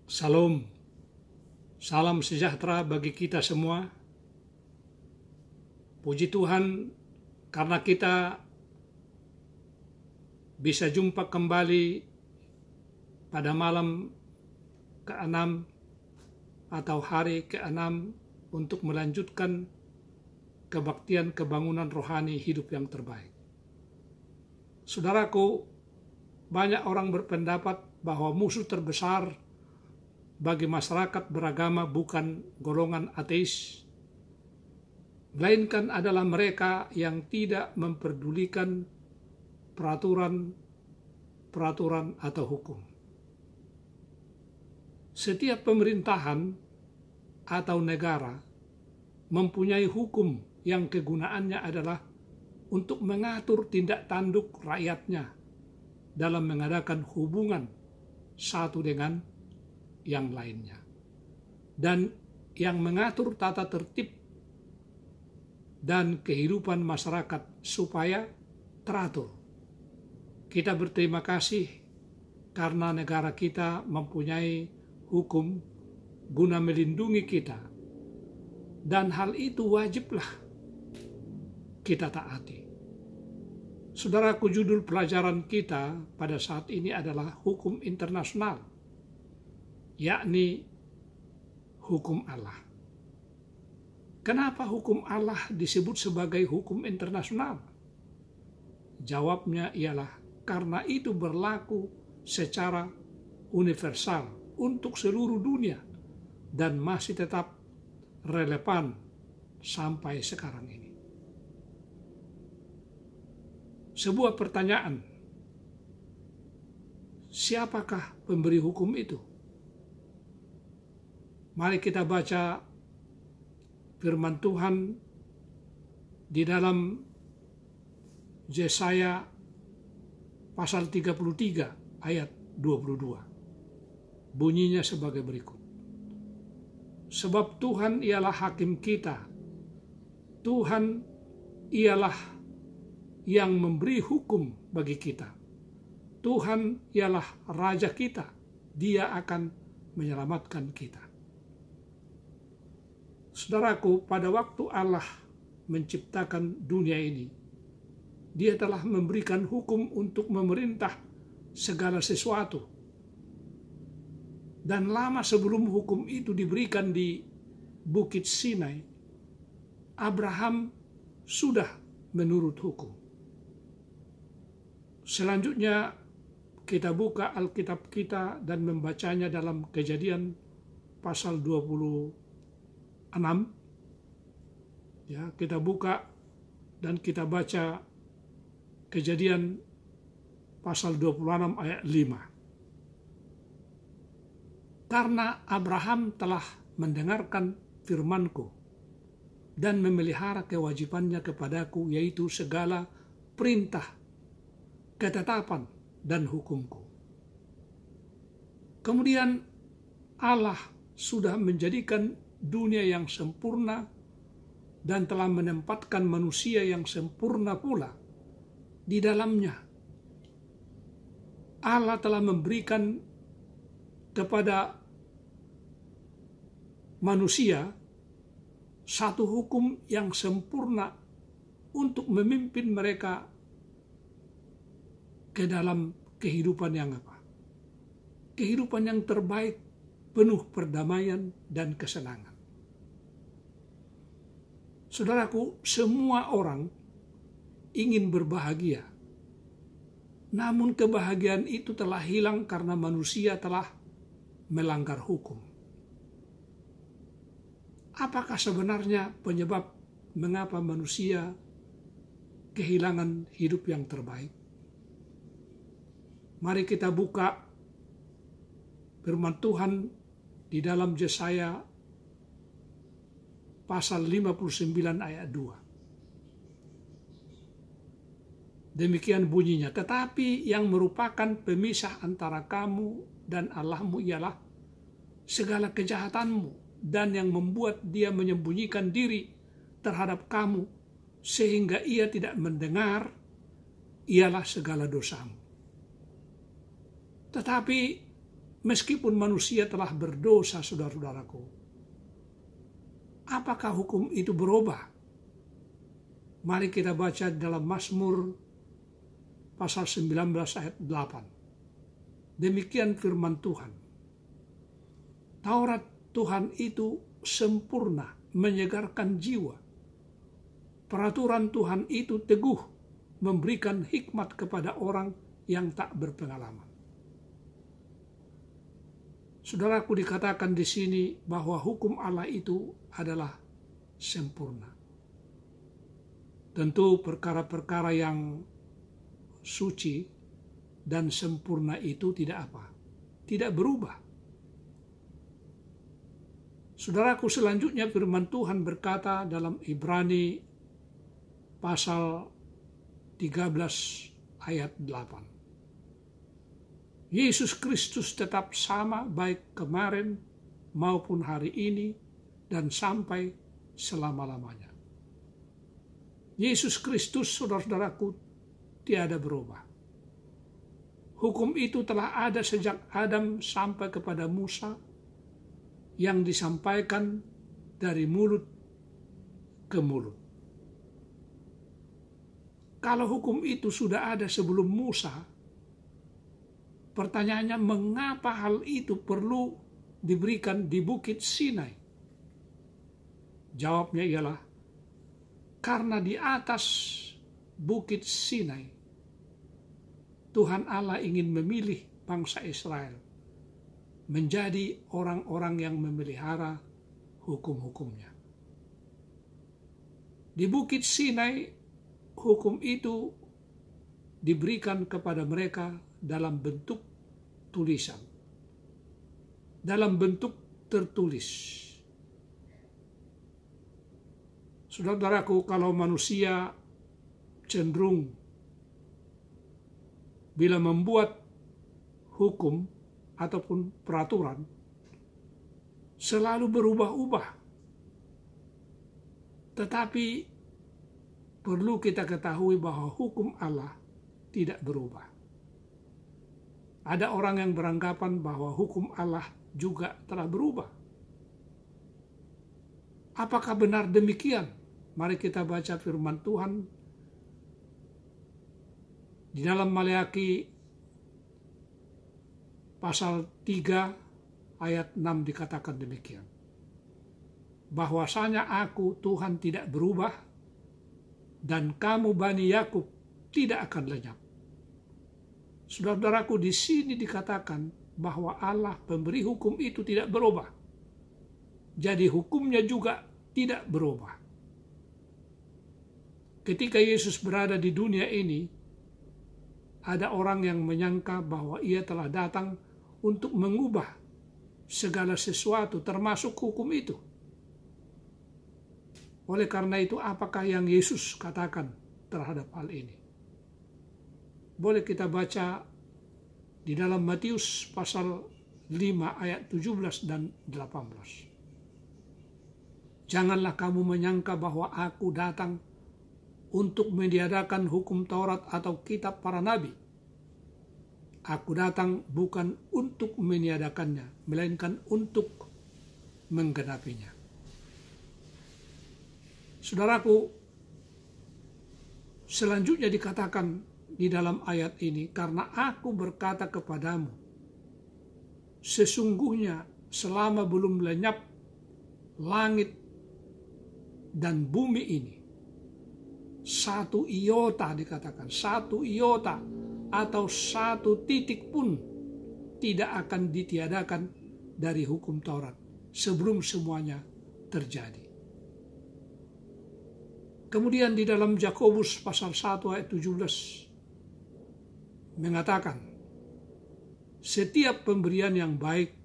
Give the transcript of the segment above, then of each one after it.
Salam, salam sejahtera bagi kita semua. Puji Tuhan karena kita bisa jumpa kembali pada malam ke-6 atau hari ke-6 untuk melanjutkan kebaktian kebangunan rohani hidup yang terbaik. Saudaraku, banyak orang berpendapat bahwa musuh terbesar bagi masyarakat beragama bukan golongan ateis, melainkan adalah mereka yang tidak memperdulikan peraturan atau hukum. Setiap pemerintahan atau negara mempunyai hukum yang kegunaannya adalah untuk mengatur tindak tanduk rakyatnya dalam mengadakan hubungan satu dengan yang lainnya, dan yang mengatur tata tertib dan kehidupan masyarakat supaya teratur. Kita berterima kasih karena negara kita mempunyai hukum guna melindungi kita, dan hal itu wajiblah kita taati. Saudaraku, judul pelajaran kita pada saat ini adalah hukum internasional, yakni hukum Allah. Kenapa hukum Allah disebut sebagai hukum internasional? Jawabnya ialah karena itu berlaku secara universal untuk seluruh dunia dan masih tetap relevan sampai sekarang ini. Sebuah pertanyaan, siapakah pemberi hukum itu? Mari kita baca firman Tuhan di dalam Yesaya pasal 33 ayat 22. Bunyinya sebagai berikut. Sebab Tuhan ialah hakim kita. Tuhan ialah yang memberi hukum bagi kita. Tuhan ialah raja kita. Dia akan menyelamatkan kita. Saudaraku, pada waktu Allah menciptakan dunia ini, Dia telah memberikan hukum untuk memerintah segala sesuatu. Dan lama sebelum hukum itu diberikan di Bukit Sinai, Abraham sudah menurut hukum. Selanjutnya kita buka Alkitab kita dan membacanya dalam Kejadian pasal 26. Ya, kita buka dan kita baca Kejadian pasal 26 ayat 5. Karena Abraham telah mendengarkan firman-Ku dan memelihara kewajibannya kepadaku, yaitu segala perintah, ketetapan, dan hukum-Ku. Kemudian Allah sudah menjadikan dunia yang sempurna dan telah menempatkan manusia yang sempurna pula di dalamnya. Allah telah memberikan kepada manusia satu hukum yang sempurna untuk memimpin mereka ke dalam kehidupan yang apa? Kehidupan yang terbaik, penuh perdamaian dan kesenangan. Saudaraku, semua orang ingin berbahagia. Namun kebahagiaan itu telah hilang karena manusia telah melanggar hukum. Apakah sebenarnya penyebab mengapa manusia kehilangan hidup yang terbaik? Mari kita buka firman Tuhan di dalam Yesaya pasal 59 ayat 2. Demikian bunyinya, tetapi yang merupakan pemisah antara kamu dan Allahmu ialah segala kejahatanmu, dan yang membuat dia menyembunyikan diri terhadap kamu sehingga ia tidak mendengar ialah segala dosamu. Tetapi meskipun manusia telah berdosa, saudara-saudaraku, apakah hukum itu berubah? Mari kita baca dalam Mazmur pasal 19 ayat 8. Demikian firman Tuhan. Taurat Tuhan itu sempurna, menyegarkan jiwa. Peraturan Tuhan itu teguh, memberikan hikmat kepada orang yang tak berpengalaman. Saudaraku, dikatakan di sini bahwa hukum Allah itu adalah sempurna. Tentu perkara-perkara yang suci dan sempurna itu tidak apa? Tidak berubah. Saudaraku, selanjutnya firman Tuhan berkata dalam Ibrani pasal 13 ayat 8. Yesus Kristus tetap sama baik kemarin maupun hari ini dan sampai selama-lamanya. Yesus Kristus, saudara-saudaraku, tiada berubah. Hukum itu telah ada sejak Adam sampai kepada Musa, yang disampaikan dari mulut ke mulut. Kalau hukum itu sudah ada sebelum Musa, pertanyaannya, mengapa hal itu perlu diberikan di Bukit Sinai? Jawabnya ialah, karena di atas Bukit Sinai, Tuhan Allah ingin memilih bangsa Israel menjadi orang-orang yang memelihara hukum-hukumnya. Di Bukit Sinai, hukum itu diberikan kepada mereka dalam bentuk tulisan, dalam bentuk tertulis. Saudara-saudaraku, kalau manusia cenderung bila membuat hukum ataupun peraturan selalu berubah-ubah, tetapi perlu kita ketahui bahwa hukum Allah tidak berubah. Ada orang yang beranggapan bahwa hukum Allah juga telah berubah. Apakah benar demikian? Mari kita baca firman Tuhan di dalam Maleakhi pasal 3 ayat 6 dikatakan demikian. Bahwasanya aku Tuhan tidak berubah dan kamu Bani Yakub tidak akan lenyap. Saudara-saudaraku, di sini dikatakan bahwa Allah pemberi hukum itu tidak berubah. Jadi hukumnya juga tidak berubah. Ketika Yesus berada di dunia ini, ada orang yang menyangka bahwa ia telah datang untuk mengubah segala sesuatu termasuk hukum itu. Oleh karena itu, apakah yang Yesus katakan terhadap hal ini? Boleh kita baca di dalam Matius pasal 5 ayat 17 dan 18. Janganlah kamu menyangka bahwa aku datang untuk meniadakan hukum Taurat atau kitab para nabi. Aku datang bukan untuk meniadakannya, melainkan untuk menggenapinya. Saudaraku, selanjutnya dikatakan di dalam ayat ini, karena aku berkata kepadamu, sesungguhnya selama belum lenyap langit dan bumi ini, satu iota dikatakan, satu iota atau satu titik pun tidak akan ditiadakan dari hukum Taurat sebelum semuanya terjadi. Kemudian di dalam Yakobus pasal 1 ayat 17 mengatakan, setiap pemberian yang baik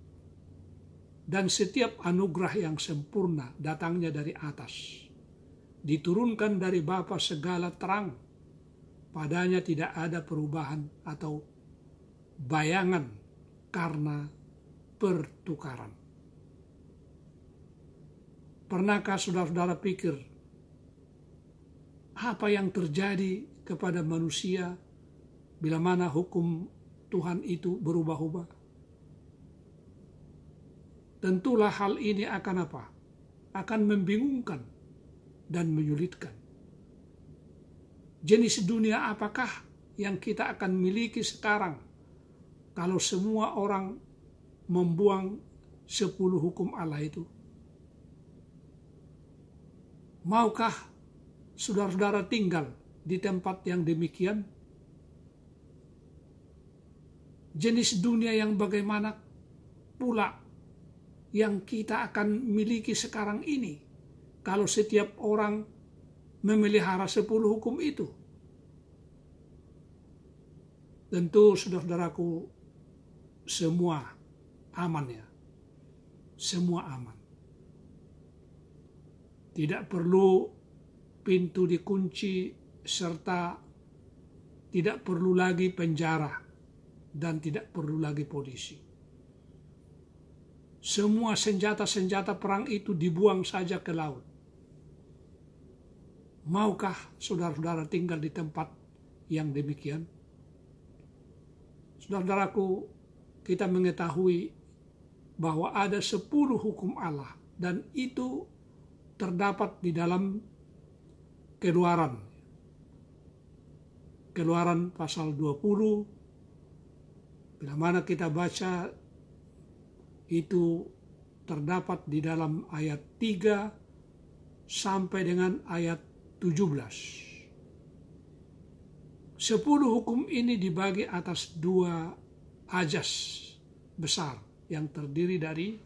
dan setiap anugerah yang sempurna datangnya dari atas, diturunkan dari Bapa segala terang. Padanya tidak ada perubahan atau bayangan karena pertukaran. Pernahkah saudara-saudara pikir apa yang terjadi kepada manusia bila mana hukum Tuhan itu berubah-ubah? tentulah hal ini akan apa? Akan membingungkan dan menyulitkan. Jenis dunia apakah yang kita akan miliki sekarang kalau semua orang membuang 10 hukum Allah itu? Maukah saudara-saudara tinggal di tempat yang demikian? Jenis dunia yang bagaimana pula yang kita akan miliki sekarang ini kalau setiap orang memelihara 10 hukum itu? Tentu saudara-saudaraku, semua aman ya. Semua aman. Tidak perlu pintu dikunci serta tidak perlu lagi penjara dan tidak perlu lagi polisi. Semua senjata-senjata perang itu dibuang saja ke laut. Maukah saudara-saudara tinggal di tempat yang demikian? Saudara-saudaraku, kita mengetahui bahwa ada 10 hukum Allah dan itu terdapat di dalam Keluaran. Keluaran pasal 20, bila mana kita baca itu terdapat di dalam ayat 3 sampai dengan ayat 17. 10 hukum ini dibagi atas 2 ajas besar yang terdiri dari,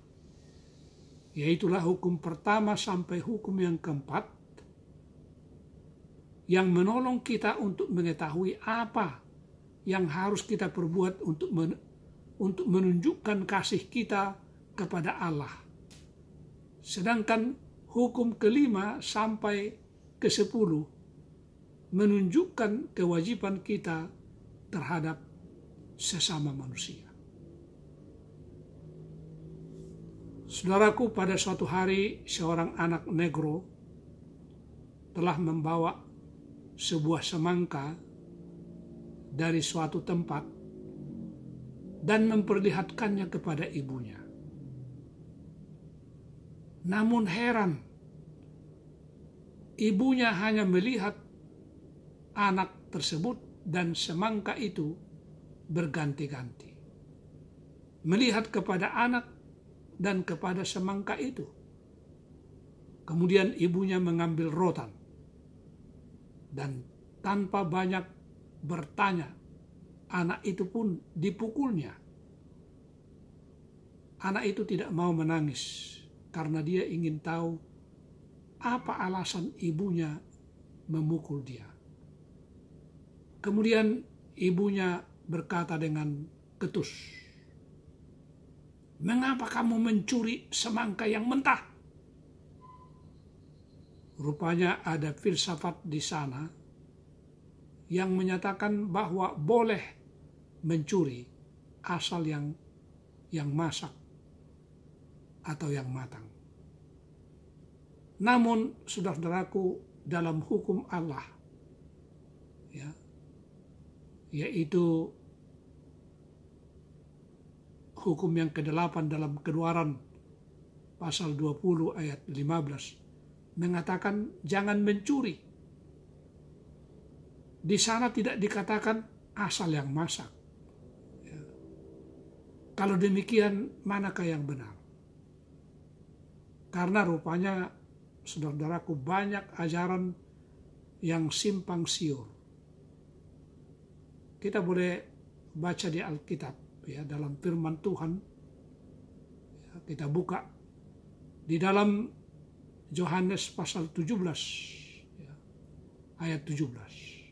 yaitulah hukum pertama sampai hukum yang keempat, yang menolong kita untuk mengetahui apa yang harus kita perbuat untuk menunjukkan kasih kita kepada Allah. Sedangkan hukum kelima sampai ke-10 menunjukkan kewajiban kita terhadap sesama manusia. Saudaraku, pada suatu hari seorang anak negro telah membawa sebuah semangka dari suatu tempat dan memperlihatkannya kepada ibunya. Namun heran, ibunya hanya melihat anak tersebut dan semangka itu berganti-ganti. Melihat kepada anak dan kepada semangka itu. Kemudian ibunya mengambil rotan dan tanpa banyak bertanya, anak itu pun dipukulnya. Anak itu tidak mau menangis karena dia ingin tahu apa alasan ibunya memukul dia. Kemudian ibunya berkata dengan ketus, "Mengapa kamu mencuri semangka yang mentah?" Rupanya ada filsafat di sana yang menyatakan bahwa boleh mencuri asal yang masak atau yang matang. Namun saudara-saudaraku, dalam hukum Allah, ya, yaitu hukum yang ke-8 dalam Keluaran pasal 20 ayat 15 mengatakan jangan mencuri. Di sana tidak dikatakan asal yang masak. Ya. Kalau demikian, manakah yang benar? Karena rupanya saudara-saudaraku banyak ajaran yang simpang siur. Kita boleh baca di Alkitab, ya, dalam firman Tuhan. Ya, kita buka di dalam Yohanes pasal 17, ya, ayat 17.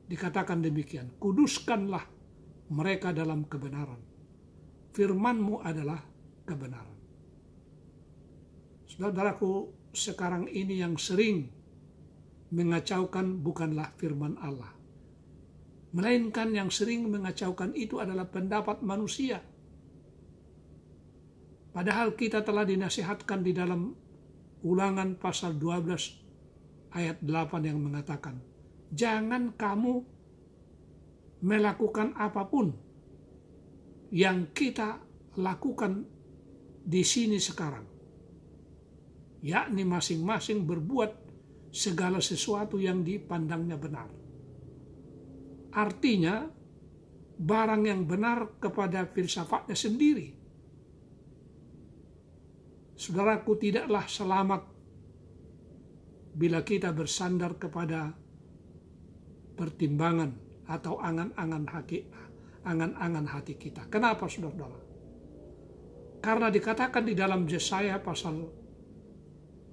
Dikatakan demikian, kuduskanlah mereka dalam kebenaran. Firman-Mu adalah kebenaran. Saudara-saudaraku, sekarang ini yang sering mengacaukan bukanlah firman Allah, melainkan yang sering mengacaukan itu adalah pendapat manusia. Padahal kita telah dinasihatkan di dalam Ulangan pasal 12 ayat 8 yang mengatakan, jangan kamu melakukan apapun yang kita lakukan di sini sekarang, yakni masing-masing berbuat segala sesuatu yang dipandangnya benar. Artinya, barang yang benar kepada filsafatnya sendiri. Saudaraku, tidaklah selamat bila kita bersandar kepada pertimbangan atau angan-angan hati kita. Kenapa, saudara-saudara? Karena dikatakan di dalam Yesaya pasal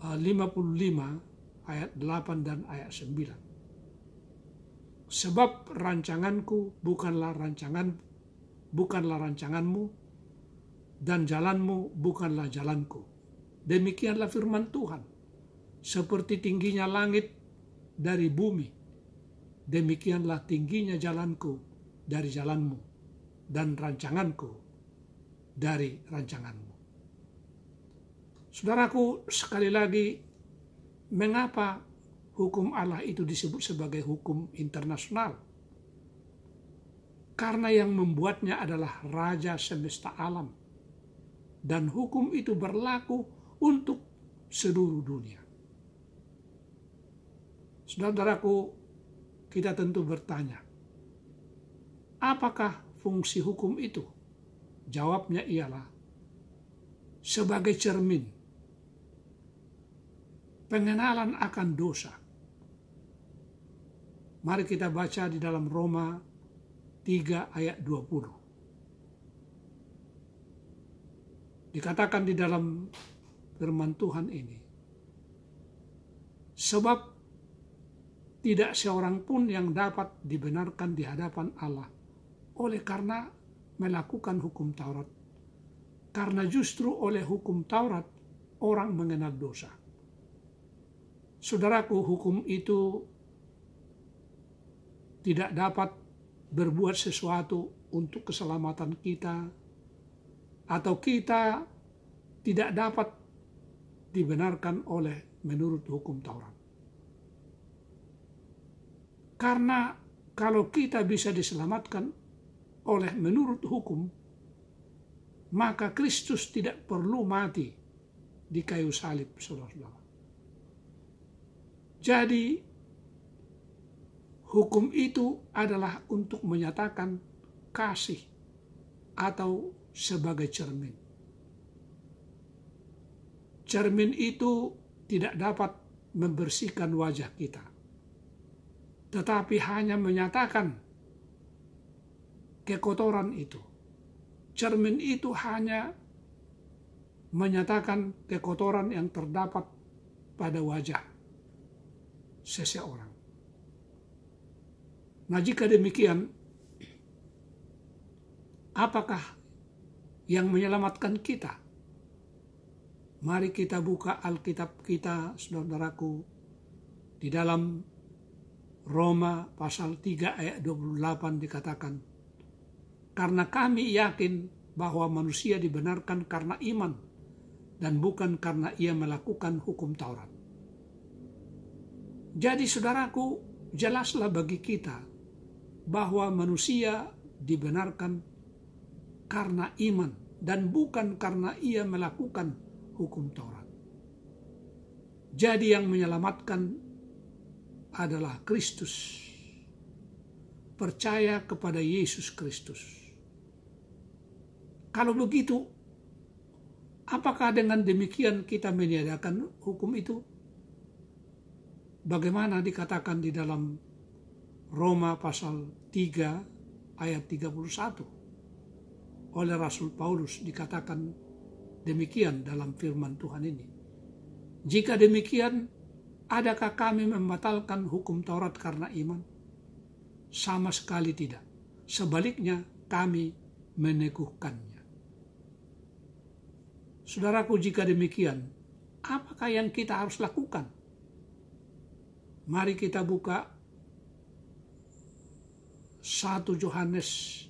55 ayat 8 dan ayat 9. Sebab rancanganku bukanlah rancanganmu, dan jalanmu bukanlah jalanku. Demikianlah firman Tuhan. Seperti tingginya langit dari bumi, demikianlah tingginya jalanku dari jalanmu, dan rancanganku dari rancanganmu. Saudaraku, sekali lagi, mengapa hukum Allah itu disebut sebagai hukum internasional? Karena yang membuatnya adalah Raja semesta alam, dan hukum itu berlaku untuk seluruh dunia. Saudaraku, kita tentu bertanya, apakah fungsi hukum itu? Jawabnya ialah sebagai cermin pengenalan akan dosa. Mari kita baca di dalam Roma 3 ayat 20. Dikatakan di dalam firman Tuhan ini, sebab tidak seorang pun yang dapat dibenarkan di hadapan Allah oleh karena melakukan hukum Taurat. Karena justru oleh hukum Taurat orang mengenal dosa. Saudaraku, hukum itu tidak dapat berbuat sesuatu untuk keselamatan kita, atau kita tidak dapat dibenarkan menurut hukum Taurat. Karena kalau kita bisa diselamatkan menurut hukum, maka Kristus tidak perlu mati di kayu salib, saudara-saudara. Jadi, hukum itu adalah untuk menyatakan kasih atau sebagai cermin. Cermin itu tidak dapat membersihkan wajah kita, tetapi hanya menyatakan kekotoran itu. Cermin itu hanya menyatakan kekotoran yang terdapat pada wajah seseorang. Nah, jika demikian, apakah yang menyelamatkan kita? Mari kita buka Alkitab kita, saudaraku, di dalam Roma pasal 3 ayat 28 dikatakan, karena kami yakin bahwa manusia dibenarkan karena iman dan bukan karena ia melakukan hukum Taurat. Jadi saudaraku, jelaslah bagi kita bahwa manusia dibenarkan karena iman dan bukan karena ia melakukan hukum Taurat. Jadi yang menyelamatkan adalah Kristus. Percaya kepada Yesus Kristus. Kalau begitu, apakah dengan demikian kita meniadakan hukum itu? Bagaimana dikatakan di dalam Roma pasal 3 ayat 31. Oleh Rasul Paulus dikatakan demikian dalam firman Tuhan ini. Jika demikian, adakah kami membatalkan hukum Taurat karena iman? Sama sekali tidak. Sebaliknya, kami meneguhkannya. Saudaraku, jika demikian, apakah yang kita harus lakukan? Mari kita buka 1 Yohanes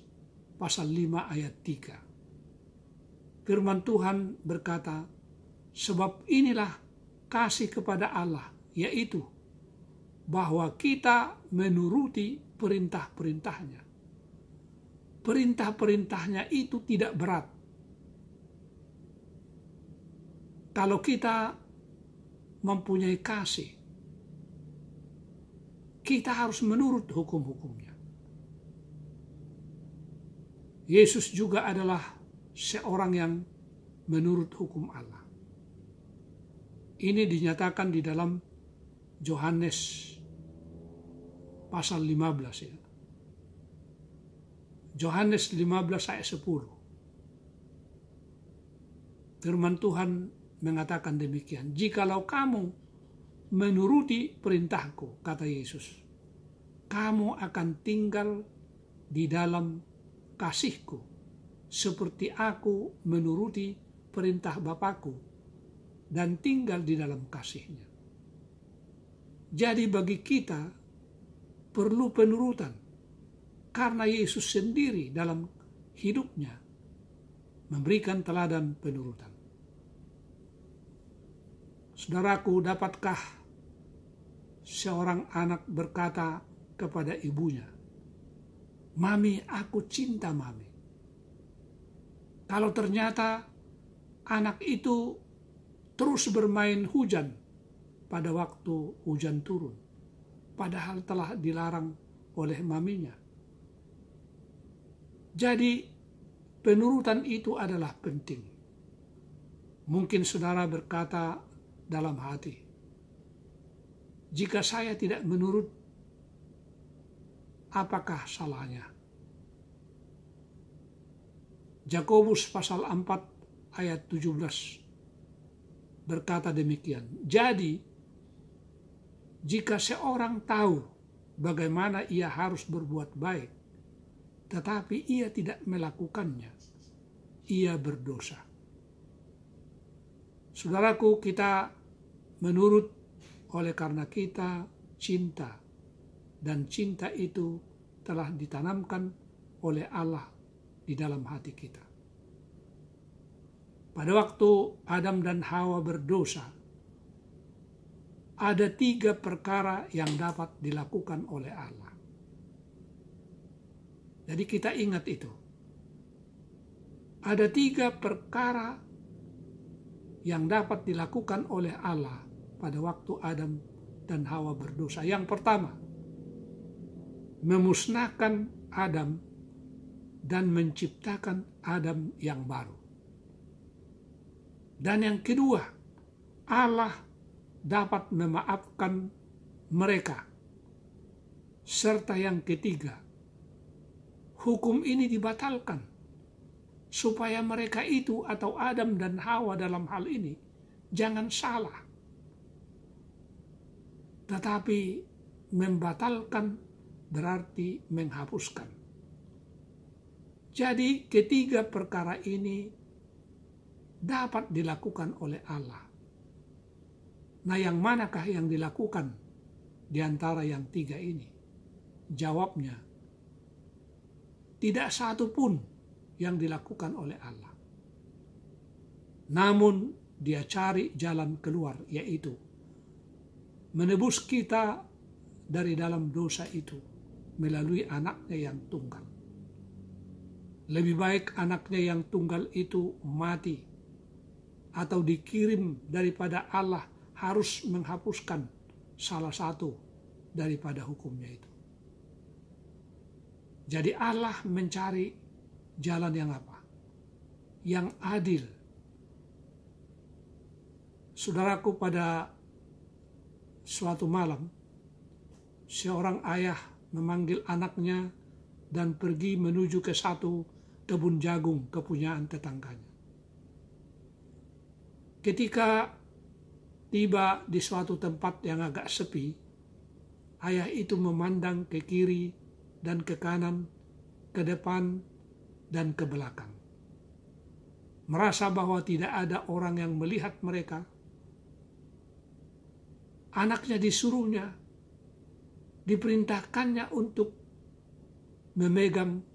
pasal 5 ayat 3. Firman Tuhan berkata, sebab inilah kasih kepada Allah, yaitu bahwa kita menuruti perintah-perintahnya. Perintah-perintahnya itu tidak berat. Kalau kita mempunyai kasih, kita harus menurut hukum-hukumnya. Yesus juga adalah seorang yang menurut hukum Allah. Ini dinyatakan di dalam Yohanes pasal 15 ya. Yohanes 15 ayat 10. Firman Tuhan mengatakan demikian. Jikalau kamu menuruti perintahku, kata Yesus, kamu akan tinggal di dalam kasihku, seperti aku menuruti perintah Bapakku dan tinggal di dalam kasihnya. Jadi bagi kita perlu penurutan, karena Yesus sendiri dalam hidupnya memberikan teladan penurutan. Saudaraku, dapatkah seorang anak berkata kepada ibunya, "Mami, aku cinta Mami." Kalau ternyata anak itu terus bermain hujan pada waktu hujan turun, padahal telah dilarang oleh maminya. Jadi penurutan itu adalah penting. Mungkin saudara berkata dalam hati, jika saya tidak menurut, apakah salahnya? Yakobus pasal 4 ayat 17 berkata demikian. Jadi, jika seorang tahu bagaimana ia harus berbuat baik, tetapi ia tidak melakukannya, ia berdosa. Saudaraku, kita menurut oleh karena kita cinta, dan cinta itu telah ditanamkan oleh Allah di dalam hati kita. Pada waktu Adam dan Hawa berdosa, ada 3 perkara yang dapat dilakukan oleh Allah. Jadi kita ingat itu. Ada 3 perkara yang dapat dilakukan oleh Allah pada waktu Adam dan Hawa berdosa. Yang pertama, memusnahkan Adam dan menciptakan Adam yang baru. Dan yang kedua, Allah dapat memaafkan mereka. Serta yang ketiga, hukum ini dibatalkan supaya mereka itu atau Adam dan Hawa dalam hal ini jangan salah, tetapi membatalkan berarti menghapuskan. Jadi ketiga perkara ini dapat dilakukan oleh Allah. Nah, yang manakah yang dilakukan di antara yang 3 ini? Jawabnya, tidak satu pun yang dilakukan oleh Allah. Namun dia cari jalan keluar, yaitu menebus kita dari dalam dosa itu melalui anaknya yang tunggal. Lebih baik anaknya yang tunggal itu mati atau dikirim daripada Allah harus menghapuskan salah satu daripada hukumnya itu. Jadi Allah mencari jalan yang apa? Yang adil. Saudaraku, pada suatu malam, seorang ayah memanggil anaknya dan pergi menuju ke satu kebun jagung kepunyaan tetangganya. Ketika tiba di suatu tempat yang agak sepi, ayah itu memandang ke kiri dan ke kanan, ke depan dan ke belakang. Merasa bahwa tidak ada orang yang melihat mereka. Anaknya diperintahkannya untuk memegang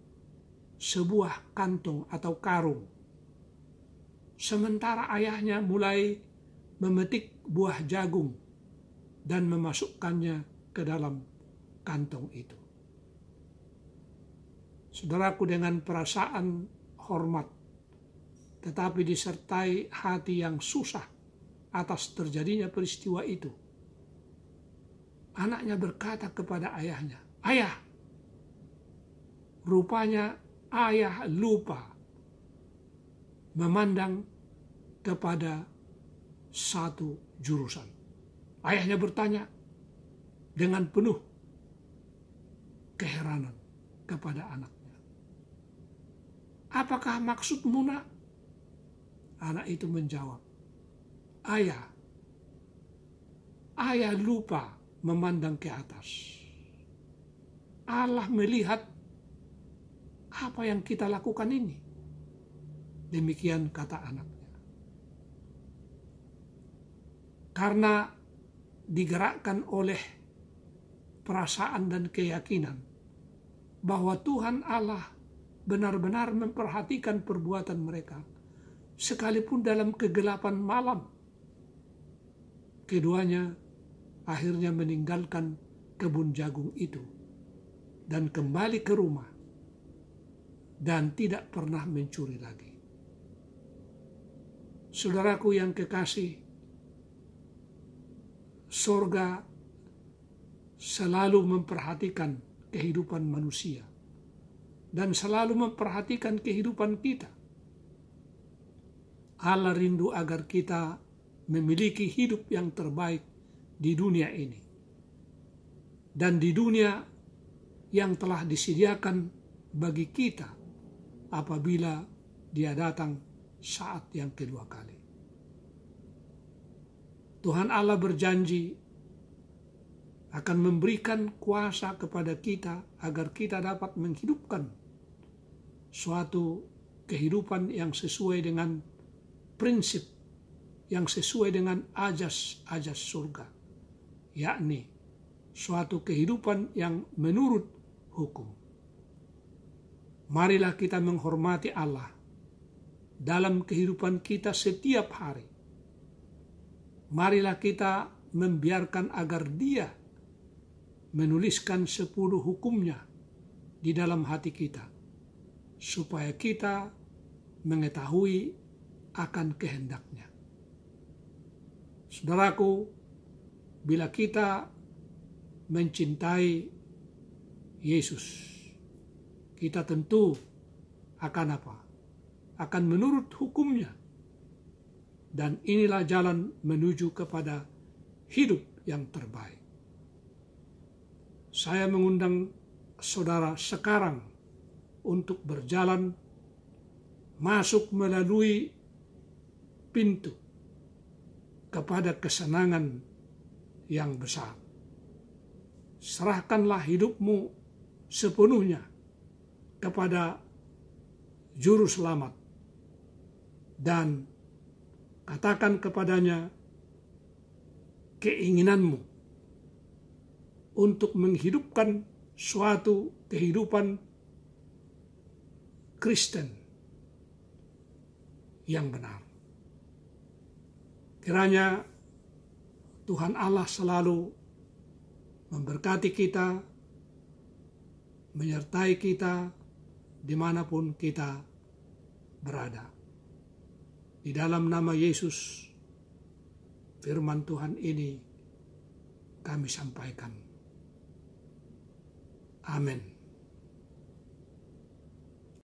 sebuah kantong atau karung. Sementara ayahnya mulai memetik buah jagung dan memasukkannya ke dalam kantong itu. Saudaraku, dengan perasaan hormat, tetapi disertai hati yang susah atas terjadinya peristiwa itu. Anaknya berkata kepada ayahnya, "Ayah." Rupanya ayah lupa memandang kepada satu jurusan. Ayahnya bertanya dengan penuh keheranan kepada anaknya, "Apakah maksudmu, nak?" Anak itu menjawab, Ayah lupa memandang ke atas. Allah melihat apa yang kita lakukan ini." Demikian kata anaknya. Karena digerakkan oleh perasaan dan keyakinan bahwa Tuhan Allah benar-benar memperhatikan perbuatan mereka, sekalipun dalam kegelapan malam, keduanya akhirnya meninggalkan kebun jagung itu dan kembali ke rumah dan tidak pernah mencuri lagi. Saudaraku yang kekasih, sorga selalu memperhatikan kehidupan manusia dan selalu memperhatikan kehidupan kita. Allah rindu agar kita memiliki hidup yang terbaik di dunia ini dan di dunia yang telah disediakan bagi kita apabila Dia datang saat yang kedua kali. Tuhan Allah berjanji akan memberikan kuasa kepada kita agar kita dapat menghidupkan suatu kehidupan yang sesuai dengan prinsip, yang sesuai dengan ajas-ajas surga, yakni suatu kehidupan yang menurut hukum. Marilah kita menghormati Allah dalam kehidupan kita setiap hari. Marilah kita membiarkan agar Dia menuliskan 10 hukumnya di dalam hati kita, supaya kita mengetahui akan kehendaknya. Saudaraku, bila kita mencintai Yesus, kita tentu akan apa? Akan menurut hukumnya. Dan inilah jalan menuju kepada hidup yang terbaik. Saya mengundang saudara sekarang untuk berjalan masuk melalui pintu kepada kesenangan yang besar. Serahkanlah hidupmu sepenuhnya kepada Juru Selamat dan katakan kepadanya keinginanmu untuk menghidupkan suatu kehidupan Kristen yang benar. Kiranya Tuhan Allah selalu memberkati kita, menyertai kita dimanapun kita berada. Di dalam nama Yesus, firman Tuhan ini kami sampaikan. Amin.